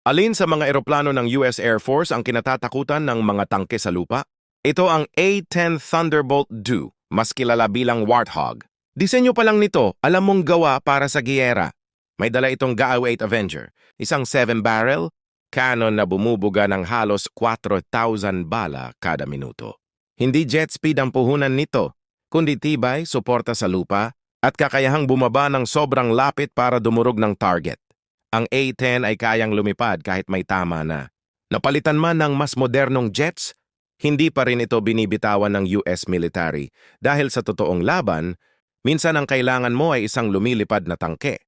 Alin sa mga eroplano ng US Air Force ang kinatatakutan ng mga tangke sa lupa? Ito ang A-10 Thunderbolt II, mas kilala bilang Warthog. Disenyo pa lang nito, alam mong gawa para sa giyera. May dala itong GA-8 Avenger, isang 7-barrel cannon na bumubuga ng halos 4,000 bala kada minuto. Hindi jet speed ang puhunan nito, kundi tibay, suporta sa lupa, at kakayahang bumaba ng sobrang lapit para dumurog ng target. Ang A-10 ay kayang lumipad kahit may tama na. Napalitan man ng mas modernong jets, hindi pa rin ito binibitawan ng US military dahil sa totoong laban, minsan ang kailangan mo ay isang lumilipad na tangke.